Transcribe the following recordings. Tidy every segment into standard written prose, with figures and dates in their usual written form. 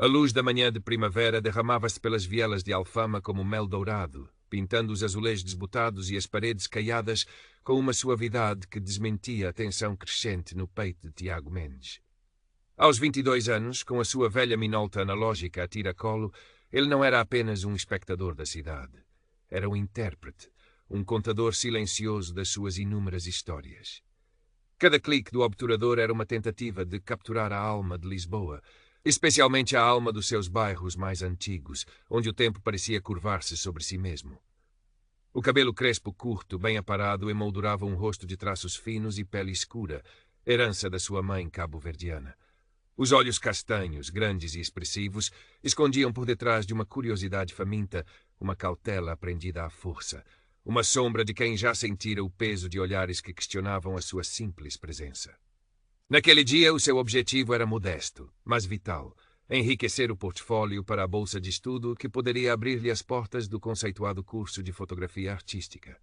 A luz da manhã de primavera derramava-se pelas vielas de Alfama como mel dourado, pintando os azulejos desbotados e as paredes caiadas com uma suavidade que desmentia a tensão crescente no peito de Tiago Mendes. Aos 22 anos, com a sua velha minolta analógica a tiracolo, ele não era apenas um espectador da cidade. Era um intérprete, um contador silencioso das suas inúmeras histórias. Cada clique do obturador era uma tentativa de capturar a alma de Lisboa, especialmente a alma dos seus bairros mais antigos, onde o tempo parecia curvar-se sobre si mesmo. O cabelo crespo curto, bem aparado, emoldurava um rosto de traços finos e pele escura, herança da sua mãe cabo-verdiana. Os olhos castanhos, grandes e expressivos, escondiam por detrás de uma curiosidade faminta uma cautela aprendida à força, uma sombra de quem já sentira o peso de olhares que questionavam a sua simples presença. Naquele dia, o seu objetivo era modesto, mas vital: enriquecer o portfólio para a bolsa de estudo que poderia abrir-lhe as portas do conceituado curso de fotografia artística.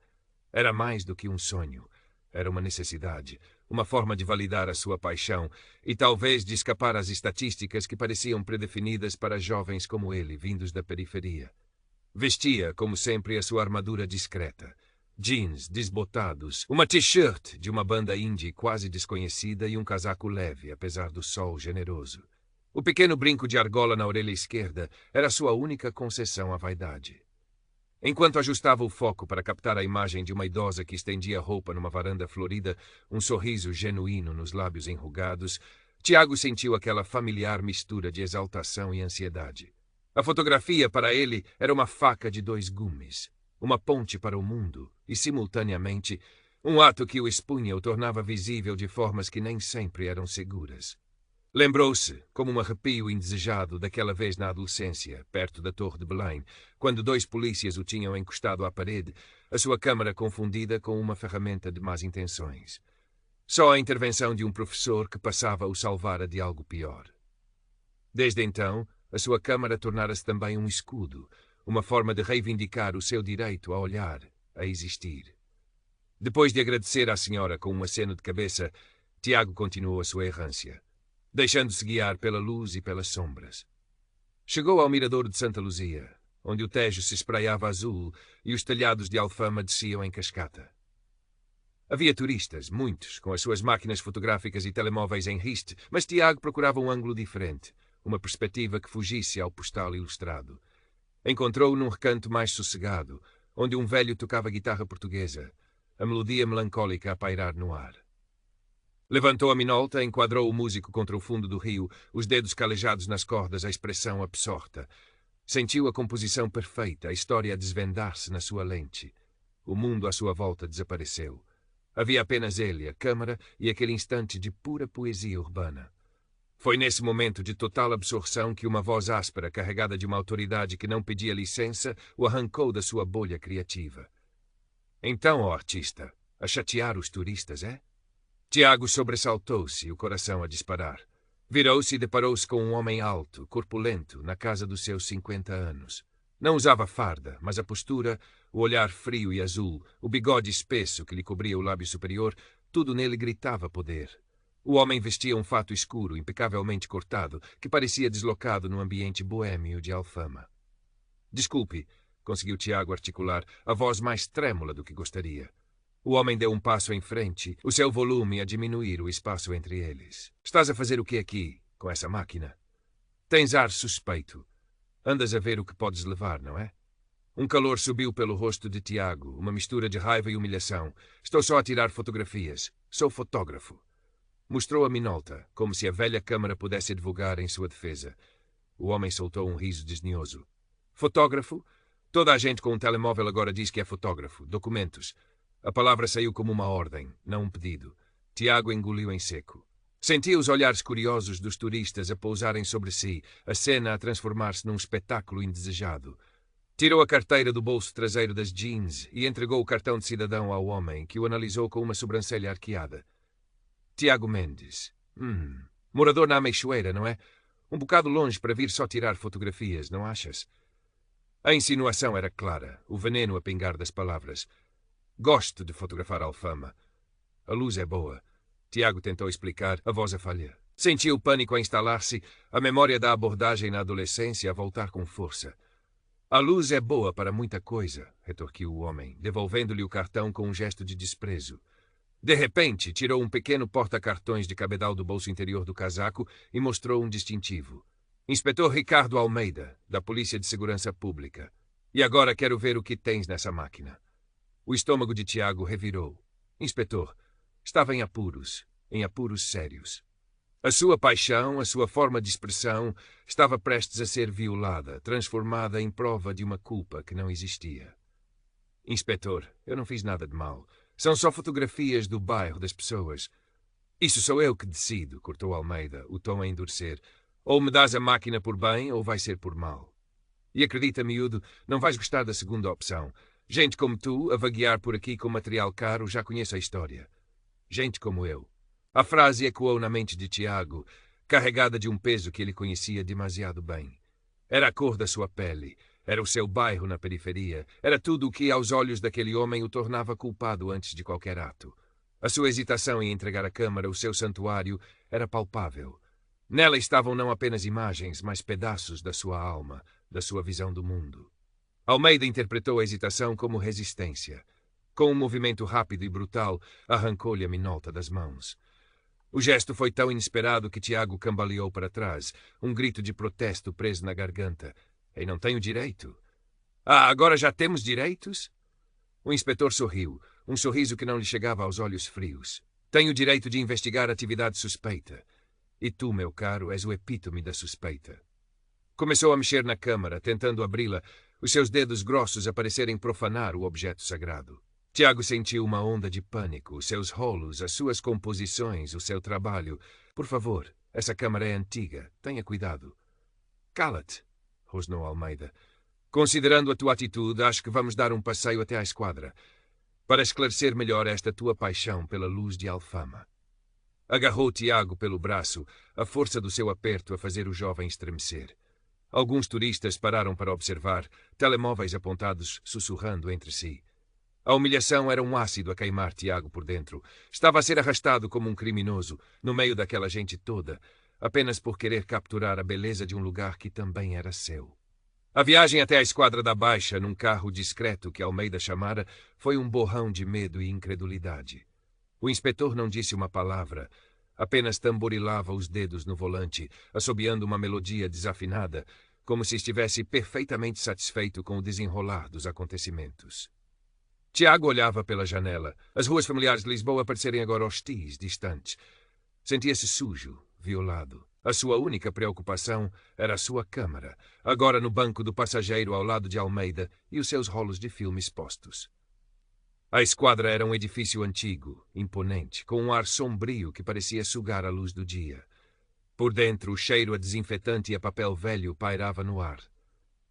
Era mais do que um sonho. Era uma necessidade, uma forma de validar a sua paixão e talvez de escapar às estatísticas que pareciam predefinidas para jovens como ele, vindos da periferia. Vestia, como sempre, a sua armadura discreta. Jeans desbotados, uma t-shirt de uma banda indie quase desconhecida e um casaco leve, apesar do sol generoso. O pequeno brinco de argola na orelha esquerda era sua única concessão à vaidade. Enquanto ajustava o foco para captar a imagem de uma idosa que estendia roupa numa varanda florida, um sorriso genuíno nos lábios enrugados, Tiago sentiu aquela familiar mistura de exaltação e ansiedade. A fotografia, para ele, era uma faca de dois gumes, uma ponte para o mundo e, simultaneamente, um ato que o expunha o tornava visível de formas que nem sempre eram seguras. Lembrou-se, como um arrepio indesejado, daquela vez na adolescência, perto da Torre de Belém, quando dois polícias o tinham encostado à parede, a sua câmara confundida com uma ferramenta de más intenções. Só a intervenção de um professor que passava o salvara de algo pior. Desde então, a sua câmara tornara-se também um escudo, uma forma de reivindicar o seu direito a olhar, a existir. Depois de agradecer à senhora com um aceno de cabeça, Tiago continuou a sua errância, deixando-se guiar pela luz e pelas sombras. Chegou ao mirador de Santa Luzia, onde o Tejo se espraiava azul e os telhados de Alfama desciam em cascata. Havia turistas, muitos, com as suas máquinas fotográficas e telemóveis em riste, mas Tiago procurava um ângulo diferente, uma perspectiva que fugisse ao postal ilustrado. Encontrou-o num recanto mais sossegado, onde um velho tocava guitarra portuguesa, a melodia melancólica a pairar no ar. Levantou a minolta, enquadrou o músico contra o fundo do rio, os dedos calejados nas cordas, a expressão absorta. Sentiu a composição perfeita, a história a desvendar-se na sua lente. O mundo à sua volta desapareceu. Havia apenas ele, a câmara e aquele instante de pura poesia urbana. Foi nesse momento de total absorção que uma voz áspera, carregada de uma autoridade que não pedia licença, o arrancou da sua bolha criativa. Então, ó artista, a chatear os turistas, é? Tiago sobressaltou-se, o coração a disparar. Virou-se e deparou-se com um homem alto, corpulento, na casa dos seus 50 anos. Não usava farda, mas a postura, o olhar frio e azul, o bigode espesso que lhe cobria o lábio superior, tudo nele gritava poder. O homem vestia um fato escuro, impecavelmente cortado, que parecia deslocado no ambiente boêmio de Alfama. Desculpe, conseguiu Tiago articular, a voz mais trêmula do que gostaria. O homem deu um passo em frente, o seu volume a diminuir o espaço entre eles. Estás a fazer o que aqui, com essa máquina? Tens ar suspeito. Andas a ver o que podes levar, não é? Um calor subiu pelo rosto de Tiago, uma mistura de raiva e humilhação. Estou só a tirar fotografias. Sou fotógrafo. Mostrou a minolta, como se a velha câmara pudesse advogar em sua defesa. O homem soltou um riso desdenhoso. Fotógrafo? Toda a gente com um telemóvel agora diz que é fotógrafo. Documentos. A palavra saiu como uma ordem, não um pedido. Tiago engoliu em seco. Sentia os olhares curiosos dos turistas a pousarem sobre si, a cena a transformar-se num espetáculo indesejado. Tirou a carteira do bolso traseiro das jeans e entregou o cartão de cidadão ao homem, que o analisou com uma sobrancelha arqueada. Tiago Mendes. Morador na Ameixoeira, não é? Um bocado longe para vir só tirar fotografias, não achas? A insinuação era clara, o veneno a pingar das palavras. Gosto de fotografar Alfama. A luz é boa. Tiago tentou explicar, a voz a falhar. Senti o pânico a instalar-se, a memória da abordagem na adolescência a voltar com força. A luz é boa para muita coisa, retorquiu o homem, devolvendo-lhe o cartão com um gesto de desprezo. De repente, tirou um pequeno porta-cartões de cabedal do bolso interior do casaco e mostrou um distintivo. Inspetor Ricardo Almeida, da Polícia de Segurança Pública. E agora quero ver o que tens nessa máquina. O estômago de Tiago revirou. Inspetor, estava em apuros sérios. A sua paixão, a sua forma de expressão, estava prestes a ser violada, transformada em prova de uma culpa que não existia. Inspetor, eu não fiz nada de mal. São só fotografias do bairro das pessoas. Isso sou eu que decido, cortou Almeida, o tom a endurecer. Ou me dás a máquina por bem, ou vai ser por mal. E acredita, miúdo, não vais gostar da segunda opção. Gente como tu, a vaguear por aqui com material caro, já conhece a história. Gente como eu. A frase ecoou na mente de Tiago, carregada de um peso que ele conhecia demasiado bem. Era a cor da sua pele, era o seu bairro na periferia, era tudo o que, aos olhos daquele homem, o tornava culpado antes de qualquer ato. A sua hesitação em entregar à Câmara o seu santuário era palpável. Nela estavam não apenas imagens, mas pedaços da sua alma, da sua visão do mundo. Almeida interpretou a hesitação como resistência. Com um movimento rápido e brutal, arrancou-lhe a minolta das mãos. O gesto foi tão inesperado que Tiago cambaleou para trás, um grito de protesto preso na garganta. "Eu não tenho direito." "Ah, agora já temos direitos?" O inspetor sorriu, um sorriso que não lhe chegava aos olhos frios. "Tenho o direito de investigar atividade suspeita. E tu, meu caro, és o epítome da suspeita." Começou a mexer na câmara, tentando abri-la, os seus dedos grossos a parecerem profanar o objeto sagrado. Tiago sentiu uma onda de pânico, os seus rolos, as suas composições, o seu trabalho. "Por favor, essa câmara é antiga. Tenha cuidado." "Cala-te", rosnou Almeida. "Considerando a tua atitude, acho que vamos dar um passeio até à esquadra, para esclarecer melhor esta tua paixão pela luz de Alfama." Agarrou Tiago pelo braço, a força do seu aperto a fazer o jovem estremecer. Alguns turistas pararam para observar, telemóveis apontados, sussurrando entre si. A humilhação era um ácido a queimar Tiago por dentro. Estava a ser arrastado como um criminoso, no meio daquela gente toda, apenas por querer capturar a beleza de um lugar que também era seu. A viagem até a Esquadra da Baixa, num carro discreto que Almeida chamara, foi um borrão de medo e incredulidade. O inspetor não disse uma palavra, apenas tamborilava os dedos no volante, assobiando uma melodia desafinada, como se estivesse perfeitamente satisfeito com o desenrolar dos acontecimentos. Tiago olhava pela janela, as ruas familiares de Lisboa parecerem agora hostis, distantes. Sentia-se sujo, violado. A sua única preocupação era a sua câmara, agora no banco do passageiro ao lado de Almeida e os seus rolos de filme expostos. A esquadra era um edifício antigo, imponente, com um ar sombrio que parecia sugar a luz do dia. Por dentro, o cheiro a desinfetante e a papel velho pairava no ar.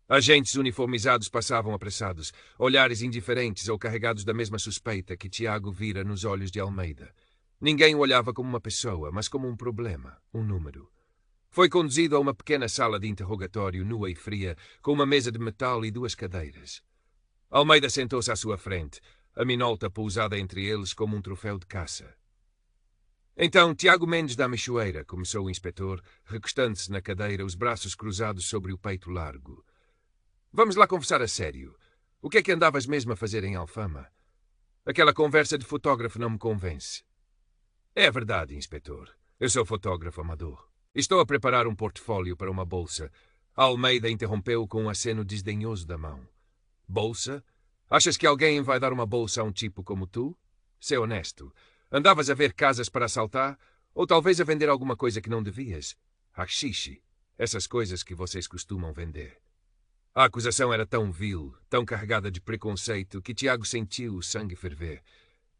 Agentes uniformizados passavam apressados, olhares indiferentes ou carregados da mesma suspeita que Tiago vira nos olhos de Almeida. Ninguém o olhava como uma pessoa, mas como um problema, um número. Foi conduzido a uma pequena sala de interrogatório nua e fria, com uma mesa de metal e 2 cadeiras. Almeida sentou-se à sua frente, a minolta pousada entre eles como um troféu de caça. "Então, Tiago Mendes da Michoeira", começou o inspetor, recostando-se na cadeira, os braços cruzados sobre o peito largo. "Vamos lá conversar a sério. O que é que andavas mesmo a fazer em Alfama? Aquela conversa de fotógrafo não me convence." "É verdade, inspetor. Eu sou fotógrafo amador. Estou a preparar um portfólio para uma bolsa." Almeida interrompeu com um aceno desdenhoso da mão. "Bolsa? Achas que alguém vai dar uma bolsa a um tipo como tu? Sê honesto. Andavas a ver casas para assaltar? Ou talvez a vender alguma coisa que não devias? Haxixe. Essas coisas que vocês costumam vender." A acusação era tão vil, tão carregada de preconceito, que Tiago sentiu o sangue ferver.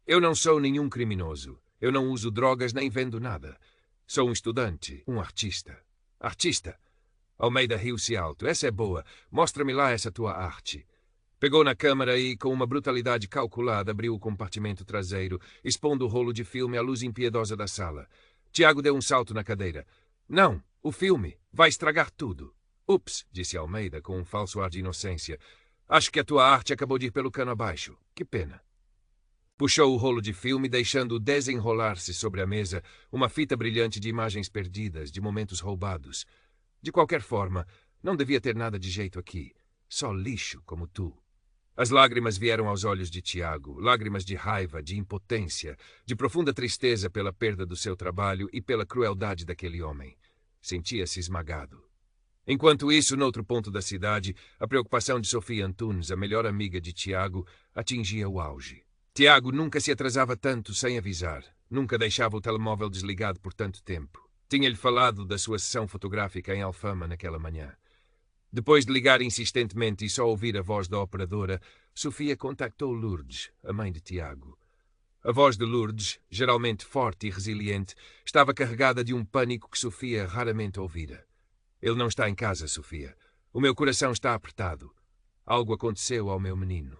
"Eu não sou nenhum criminoso. Eu não uso drogas nem vendo nada. Sou um estudante, um artista." "Artista?" Almeida riu-se alto. "Essa é boa. Mostra-me lá essa tua arte." Pegou na câmara e, com uma brutalidade calculada, abriu o compartimento traseiro, expondo o rolo de filme à luz impiedosa da sala. Tiago deu um salto na cadeira. "Não, o filme. Vai estragar tudo." "Ups", disse Almeida, com um falso ar de inocência. "Acho que a tua arte acabou de ir pelo cano abaixo. Que pena." Puxou o rolo de filme, deixando-o desenrolar-se sobre a mesa, uma fita brilhante de imagens perdidas, de momentos roubados. De qualquer forma, não devia ter nada de jeito aqui. Só lixo como tu. As lágrimas vieram aos olhos de Tiago, lágrimas de raiva, de impotência, de profunda tristeza pela perda do seu trabalho e pela crueldade daquele homem. Sentia-se esmagado. Enquanto isso, noutro ponto da cidade, a preocupação de Sofia Antunes, a melhor amiga de Tiago, atingia o auge. Tiago nunca se atrasava tanto sem avisar. Nunca deixava o telemóvel desligado por tanto tempo. Tinha-lhe falado da sua sessão fotográfica em Alfama naquela manhã. Depois de ligar insistentemente e só ouvir a voz da operadora, Sofia contactou Lourdes, a mãe de Tiago. A voz de Lourdes, geralmente forte e resiliente, estava carregada de um pânico que Sofia raramente ouvira. Ele não está em casa, Sofia. O meu coração está apertado. Algo aconteceu ao meu menino.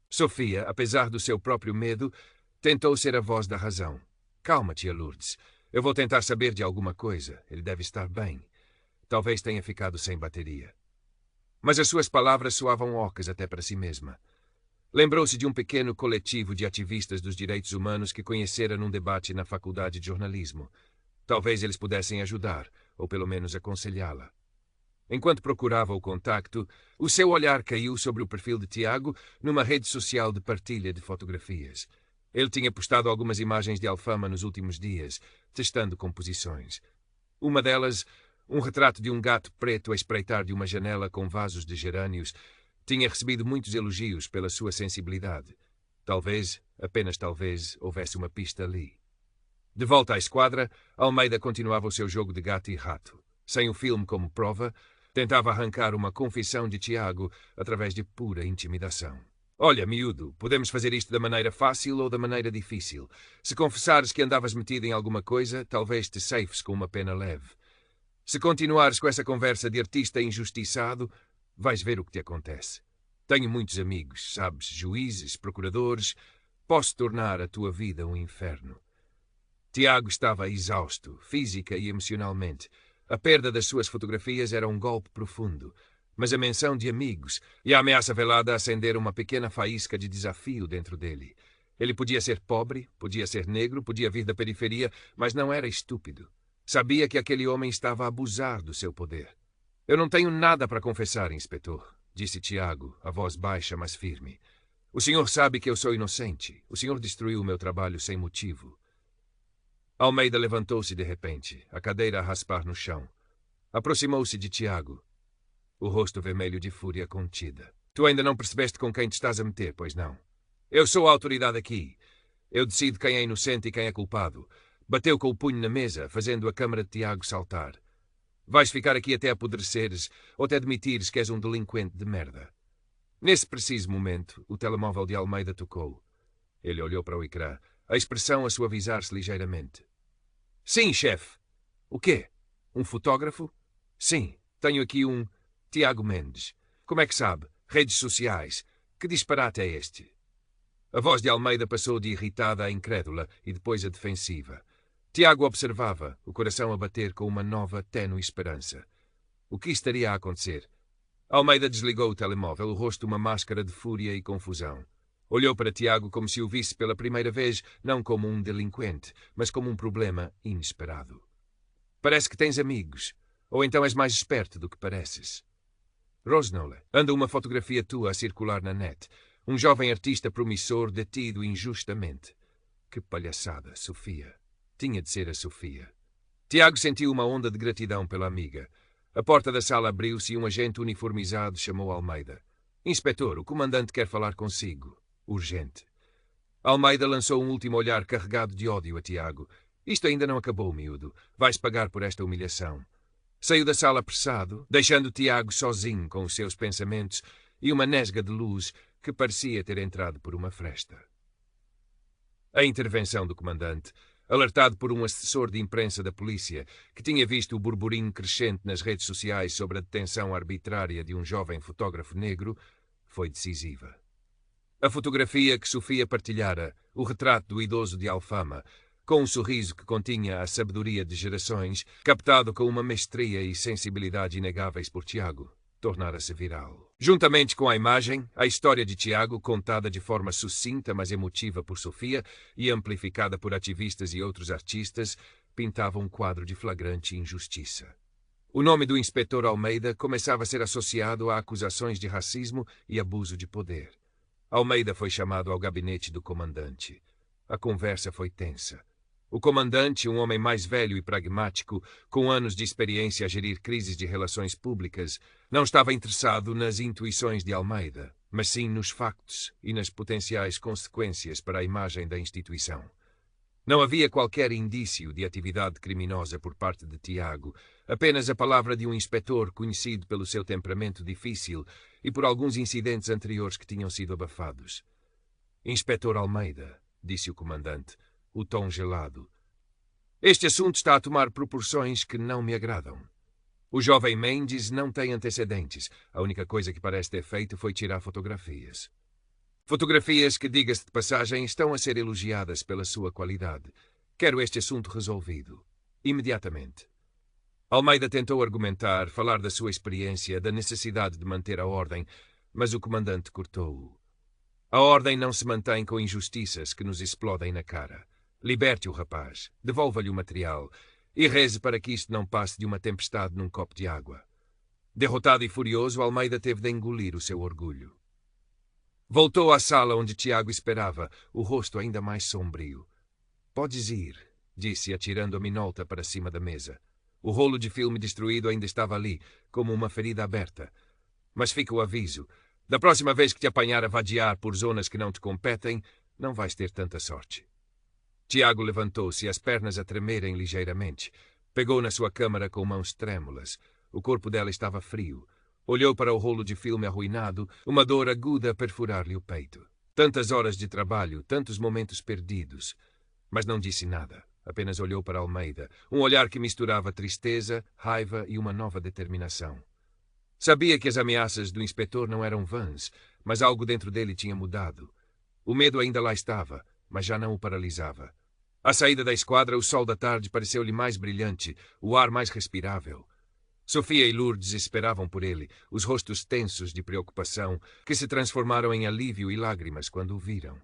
Sofia, apesar do seu próprio medo, tentou ser a voz da razão. Calma, tia Lourdes. Eu vou tentar saber de alguma coisa. Ele deve estar bem. Talvez tenha ficado sem bateria. Mas as suas palavras soavam ocas até para si mesma. Lembrou-se de um pequeno coletivo de ativistas dos direitos humanos que conhecera num debate na faculdade de jornalismo. Talvez eles pudessem ajudar, ou pelo menos aconselhá-la. Enquanto procurava o contacto, o seu olhar caiu sobre o perfil de Tiago numa rede social de partilha de fotografias. Ele tinha postado algumas imagens de Alfama nos últimos dias, testando composições. Uma delas, um retrato de um gato preto a espreitar de uma janela com vasos de gerânios, tinha recebido muitos elogios pela sua sensibilidade. Talvez, apenas talvez, houvesse uma pista ali. De volta à esquadra, Almeida continuava o seu jogo de gato e rato. Sem o filme como prova, tentava arrancar uma confissão de Tiago através de pura intimidação. Olha, miúdo, podemos fazer isto da maneira fácil ou da maneira difícil. Se confessares que andavas metido em alguma coisa, talvez te safes com uma pena leve. Se continuares com essa conversa de artista injustiçado, vais ver o que te acontece. Tenho muitos amigos, sabes, juízes, procuradores. Posso tornar a tua vida um inferno. Tiago estava exausto, física e emocionalmente. A perda das suas fotografias era um golpe profundo, mas a menção de amigos e a ameaça velada acenderam uma pequena faísca de desafio dentro dele. Ele podia ser pobre, podia ser negro, podia vir da periferia, mas não era estúpido. Sabia que aquele homem estava a abusar do seu poder. Eu não tenho nada para confessar, inspetor, disse Tiago, a voz baixa, mas firme. O senhor sabe que eu sou inocente. O senhor destruiu o meu trabalho sem motivo. Almeida levantou-se de repente, a cadeira a raspar no chão. Aproximou-se de Tiago, o rosto vermelho de fúria contida. Tu ainda não percebeste com quem te estás a meter, pois não? Eu sou a autoridade aqui. Eu decido quem é inocente e quem é culpado. Bateu com o punho na mesa, fazendo a câmara de Tiago saltar. Vais ficar aqui até apodreceres ou até admitires que és um delinquente de merda. Nesse preciso momento, o telemóvel de Almeida tocou. Ele olhou para o ecrã, a expressão a suavizar-se ligeiramente. Sim, chefe. O quê? Um fotógrafo? Sim, tenho aqui um Tiago Mendes. Como é que sabe? Redes sociais. Que disparate é este? A voz de Almeida passou de irritada a incrédula e depois a defensiva. Tiago observava, o coração a bater com uma nova, ténue esperança. O que estaria a acontecer? Almeida desligou o telemóvel, o rosto uma máscara de fúria e confusão. Olhou para Tiago como se o visse pela primeira vez, não como um delinquente, mas como um problema inesperado. Parece que tens amigos, ou então és mais esperto do que pareces. Rosnola, anda uma fotografia tua a circular na net. Um jovem artista promissor detido injustamente. Que palhaçada, Sofia. Tinha de ser a Sofia. Tiago sentiu uma onda de gratidão pela amiga. A porta da sala abriu-se e um agente uniformizado chamou Almeida. Inspetor, o comandante quer falar consigo. Urgente. Almeida lançou um último olhar carregado de ódio a Tiago. Isto ainda não acabou, miúdo. Vais pagar por esta humilhação. Saiu da sala apressado, deixando Tiago sozinho com os seus pensamentos e uma nesga de luz que parecia ter entrado por uma fresta. A intervenção do comandante, alertado por um assessor de imprensa da polícia que tinha visto o burburinho crescente nas redes sociais sobre a detenção arbitrária de um jovem fotógrafo negro, foi decisiva. A fotografia que Sofia partilhara, o retrato do idoso de Alfama, com um sorriso que continha a sabedoria de gerações, captado com uma mestria e sensibilidade inegáveis por Tiago, tornara-se viral. Juntamente com a imagem, a história de Tiago, contada de forma sucinta mas emotiva por Sofia e amplificada por ativistas e outros artistas, pintava um quadro de flagrante injustiça. O nome do inspetor Almeida começava a ser associado a acusações de racismo e abuso de poder. Almeida foi chamado ao gabinete do comandante. A conversa foi tensa. O comandante, um homem mais velho e pragmático, com anos de experiência a gerir crises de relações públicas, não estava interessado nas intuições de Almeida, mas sim nos factos e nas potenciais consequências para a imagem da instituição. Não havia qualquer indício de atividade criminosa por parte de Tiago, apenas a palavra de um inspetor conhecido pelo seu temperamento difícil e por alguns incidentes anteriores que tinham sido abafados. Inspetor Almeida, disse o comandante, o tom gelado. Este assunto está a tomar proporções que não me agradam. O jovem Mendes não tem antecedentes. A única coisa que parece ter feito foi tirar fotografias. Fotografias que, diga-se de passagem, estão a ser elogiadas pela sua qualidade. Quero este assunto resolvido. Imediatamente. Almeida tentou argumentar, falar da sua experiência, da necessidade de manter a ordem, mas o comandante cortou-o. A ordem não se mantém com injustiças que nos explodem na cara. Liberte o rapaz, devolva-lhe o material e reze para que isto não passe de uma tempestade num copo de água. Derrotado e furioso, Almeida teve de engolir o seu orgulho. Voltou à sala onde Tiago esperava, o rosto ainda mais sombrio. Podes ir, disse, atirando a minolta para cima da mesa. O rolo de filme destruído ainda estava ali, como uma ferida aberta. Mas fica o aviso. Da próxima vez que te apanhar a vadiar por zonas que não te competem, não vais ter tanta sorte. Tiago levantou-se, as pernas a tremerem ligeiramente. Pegou na sua câmara com mãos trêmulas. O corpo dela estava frio. Olhou para o rolo de filme arruinado, uma dor aguda a perfurar-lhe o peito. Tantas horas de trabalho, tantos momentos perdidos. Mas não disse nada. Apenas olhou para Almeida, um olhar que misturava tristeza, raiva e uma nova determinação. Sabia que as ameaças do inspetor não eram vãs, mas algo dentro dele tinha mudado. O medo ainda lá estava, mas já não o paralisava. À saída da esquadra, o sol da tarde pareceu-lhe mais brilhante, o ar mais respirável. Sofia e Lourdes esperavam por ele, os rostos tensos de preocupação, que se transformaram em alívio e lágrimas quando o viram.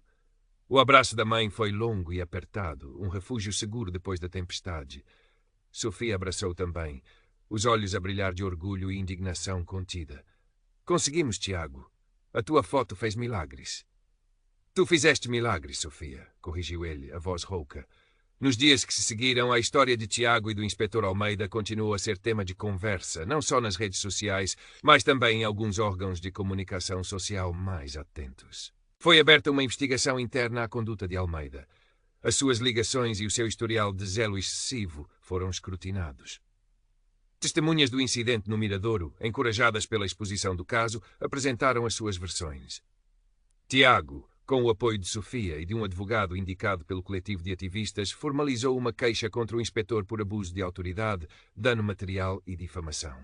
O abraço da mãe foi longo e apertado, um refúgio seguro depois da tempestade. Sofia abraçou também, os olhos a brilhar de orgulho e indignação contida. Conseguimos, Tiago. A tua foto fez milagres. Tu fizeste milagres, Sofia, corrigiu ele, a voz rouca. Nos dias que se seguiram, a história de Tiago e do inspetor Almeida continuou a ser tema de conversa, não só nas redes sociais, mas também em alguns órgãos de comunicação social mais atentos. Foi aberta uma investigação interna à conduta de Almeida. As suas ligações e o seu historial de zelo excessivo foram escrutinados. Testemunhas do incidente no Miradouro, encorajadas pela exposição do caso, apresentaram as suas versões. Tiago, com o apoio de Sofia e de um advogado indicado pelo coletivo de ativistas, formalizou uma queixa contra o inspetor por abuso de autoridade, dano material e difamação.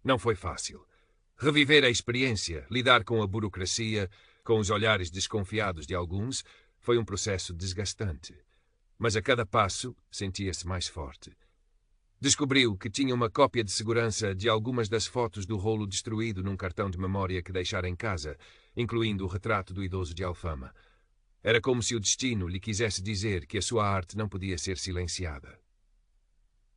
Não foi fácil. Reviver a experiência, lidar com a burocracia, com os olhares desconfiados de alguns, foi um processo desgastante. Mas a cada passo sentia-se mais forte. Descobriu que tinha uma cópia de segurança de algumas das fotos do rolo destruído num cartão de memória que deixara em casa, incluindo o retrato do idoso de Alfama. Era como se o destino lhe quisesse dizer que a sua arte não podia ser silenciada.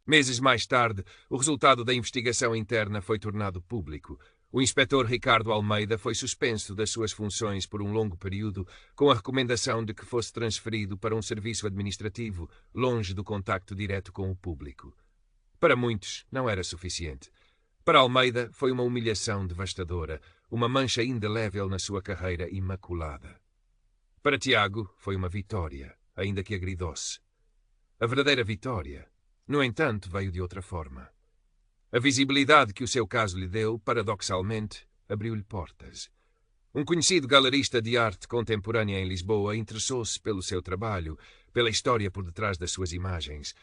Meses mais tarde, o resultado da investigação interna foi tornado público. O inspetor Ricardo Almeida foi suspenso das suas funções por um longo período, com a recomendação de que fosse transferido para um serviço administrativo, longe do contacto direto com o público. Para muitos, não era suficiente. Para Almeida, foi uma humilhação devastadora, uma mancha indelével na sua carreira imaculada. Para Tiago, foi uma vitória, ainda que agridoce. A verdadeira vitória, no entanto, veio de outra forma. A visibilidade que o seu caso lhe deu, paradoxalmente, abriu-lhe portas. Um conhecido galerista de arte contemporânea em Lisboa interessou-se pelo seu trabalho, pela história por detrás das suas imagens,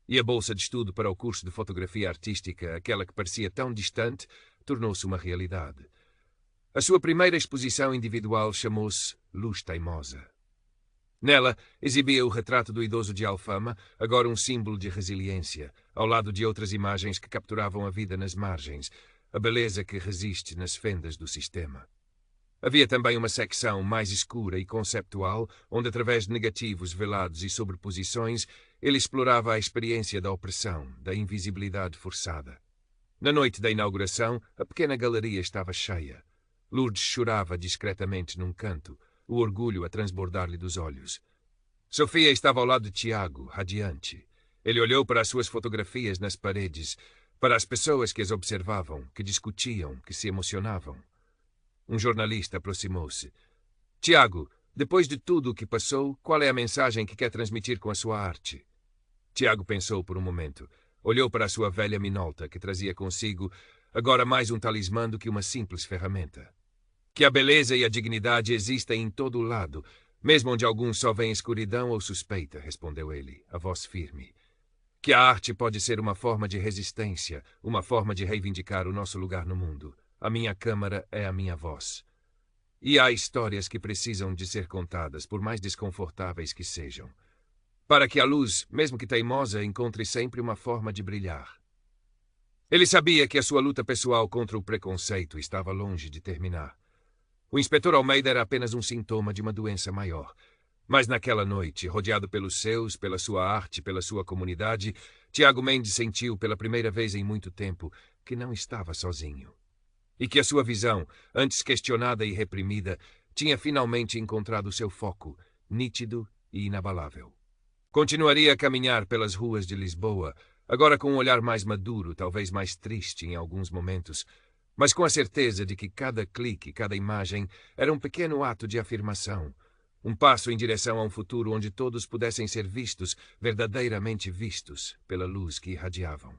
e a bolsa de estudo para o curso de fotografia artística, aquela que parecia tão distante, tornou-se uma realidade. A sua primeira exposição individual chamou-se Luz Teimosa. Nela, exibia o retrato do idoso de Alfama, agora um símbolo de resiliência, ao lado de outras imagens que capturavam a vida nas margens, a beleza que resiste nas fendas do sistema. Havia também uma secção mais escura e conceptual, onde, através de negativos velados e sobreposições, ele explorava a experiência da opressão, da invisibilidade forçada. Na noite da inauguração, a pequena galeria estava cheia. Lourdes chorava discretamente num canto, o orgulho a transbordar-lhe dos olhos. Sofia estava ao lado de Tiago, radiante. Ele olhou para as suas fotografias nas paredes, para as pessoas que as observavam, que discutiam, que se emocionavam. Um jornalista aproximou-se. Tiago, depois de tudo o que passou, qual é a mensagem que quer transmitir com a sua arte? Tiago pensou por um momento. Olhou para a sua velha minolta, que trazia consigo agora mais um talismã do que uma simples ferramenta. Que a beleza e a dignidade existem em todo o lado, mesmo onde alguns só veem escuridão ou suspeita, respondeu ele, a voz firme. Que a arte pode ser uma forma de resistência, uma forma de reivindicar o nosso lugar no mundo. A minha câmara é a minha voz. E há histórias que precisam de ser contadas, por mais desconfortáveis que sejam, para que a luz, mesmo que teimosa, encontre sempre uma forma de brilhar. Ele sabia que a sua luta pessoal contra o preconceito estava longe de terminar. O inspetor Almeida era apenas um sintoma de uma doença maior. Mas naquela noite, rodeado pelos seus, pela sua arte, pela sua comunidade, Tiago Mendes sentiu pela primeira vez em muito tempo que não estava sozinho. E que a sua visão, antes questionada e reprimida, tinha finalmente encontrado seu foco, nítido e inabalável. Continuaria a caminhar pelas ruas de Lisboa, agora com um olhar mais maduro, talvez mais triste em alguns momentos, mas com a certeza de que cada clique, cada imagem, era um pequeno ato de afirmação, um passo em direção a um futuro onde todos pudessem ser vistos, verdadeiramente vistos, pela luz que irradiavam.